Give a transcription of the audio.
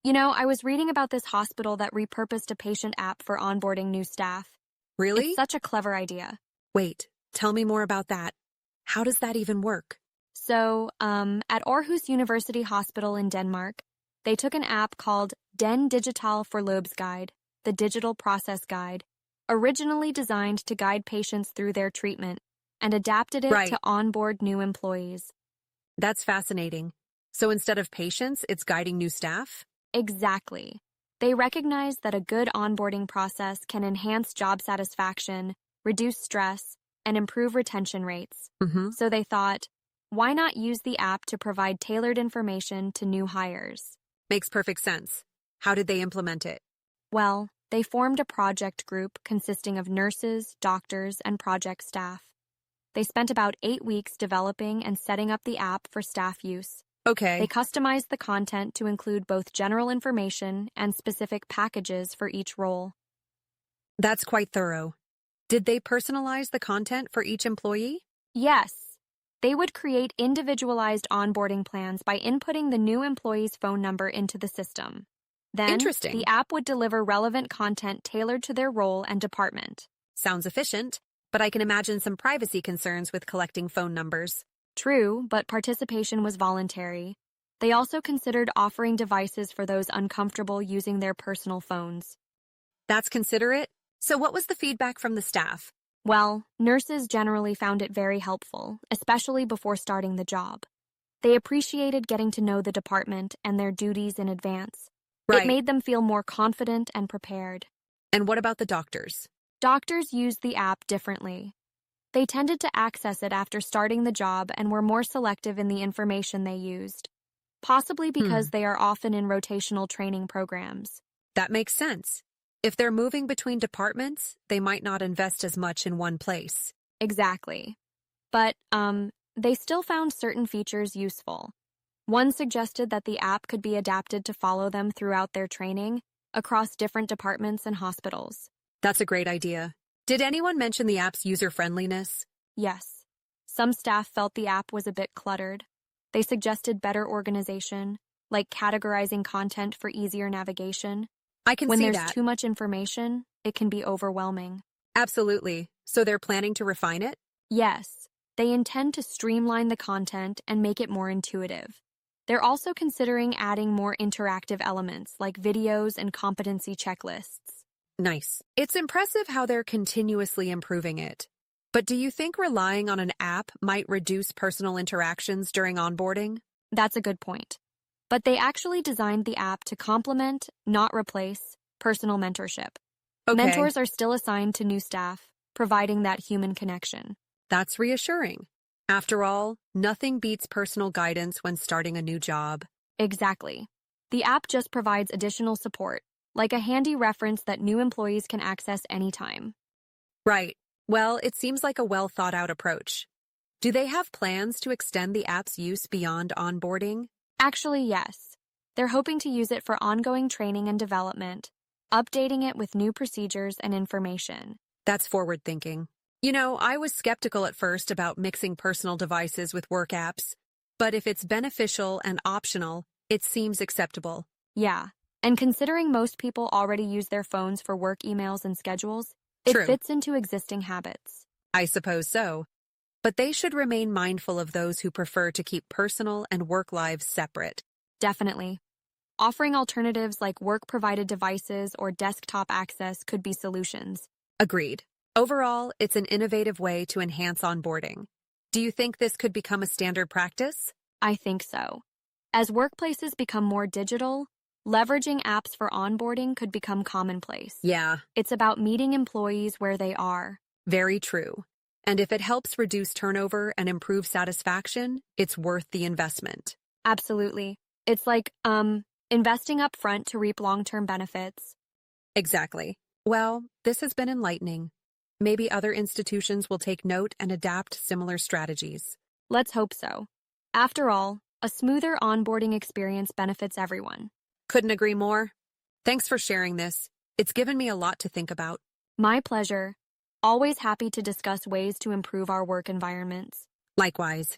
I was reading about this hospital that repurposed a patient app for onboarding new staff. It's Really? such a clever idea. Wait, tell me more about that. How does that even work? At Aarhus University Hospital in Denmark, they took an app called Den Digital Forløbsguide, the Digital Process Guide, originally designed to guide patients through their treatment, and adapted it Right. to onboard new employees. That's fascinating. So instead of patients, it's guiding new staff? Exactly. They recognize that a good onboarding process can enhance job satisfaction, reduce stress, and improve retention rates. Mm-hmm. So they thought, why not use the app to provide tailored information to new hires? Makes perfect sense. How did they implement it? Well, they formed a project group consisting of nurses, doctors, and project staff. They spent about 8 weeks developing and setting up the app for staff use. Okay. They customized the content to include both general information and specific packages for each role. That's quite thorough. Did they personalize the content for each employee? Yes, they would create individualized onboarding plans by inputting the new employee's phone number into the system. Then, Interesting. the app would deliver relevant content tailored to their role and department. Sounds efficient, but I can imagine some privacy concerns with collecting phone numbers. True, but participation was voluntary. They also considered offering devices for those uncomfortable using their personal phones. That's considerate. So what was the feedback from the staff? Well, nurses generally found it very helpful, especially before starting the job. They appreciated getting to know the department and their duties in advance. Right. It made them feel more confident and prepared. And what about the doctors? Doctors used the app differently. They tended to access it after starting the job and were more selective in the information they used, possibly because they are often in rotational training programs. That makes sense. If they're moving between departments, they might not invest as much in one place. Exactly. But, they still found certain features useful. One suggested that the app could be adapted to follow them throughout their training across different departments and hospitals. That's a great idea. Did anyone mention the app's user-friendliness? Yes. Some staff felt the app was a bit cluttered. They suggested better organization, like categorizing content for easier navigation. I can When see there's that. too much information, it can be overwhelming. Absolutely. So they're planning to refine it? Yes, they intend to streamline the content and make it more intuitive. They're also considering adding more interactive elements like videos and competency checklists. Nice. It's impressive how they're continuously improving it. But do you think relying on an app might reduce personal interactions during onboarding? That's a good point. But they actually designed the app to complement, not replace, personal mentorship. Okay. Mentors are still assigned to new staff, providing that human connection. That's reassuring. After all, nothing beats personal guidance when starting a new job. Exactly. The app just provides additional support, like a handy reference that new employees can access anytime. Right. Well, it seems like a well-thought-out approach. Do they have plans to extend the app's use beyond onboarding? Actually, yes. They're hoping to use it for ongoing training and development, updating it with new procedures and information. That's forward-thinking. You know, I was skeptical at first about mixing personal devices with work apps, but if it's beneficial and optional, it seems acceptable. Yeah, and considering most people already use their phones for work emails and schedules, it True. fits into existing habits. I suppose so. But they should remain mindful of those who prefer to keep personal and work lives separate. Definitely. Offering alternatives like work-provided devices or desktop access could be solutions. Agreed. Overall, it's an innovative way to enhance onboarding. Do you think this could become a standard practice? I think so. As workplaces become more digital, leveraging apps for onboarding could become commonplace. Yeah, It's about meeting employees where they are. very true. And if it helps reduce turnover and improve satisfaction, it's worth the investment. Absolutely. It's like, investing up front to reap long-term benefits. Exactly. Well, this has been enlightening. Maybe other institutions will take note and adapt similar strategies. Let's hope so. After all, a smoother onboarding experience benefits everyone. Couldn't agree more. Thanks for sharing this. It's given me a lot to think about. My pleasure. Always happy to discuss ways to improve our work environments. Likewise.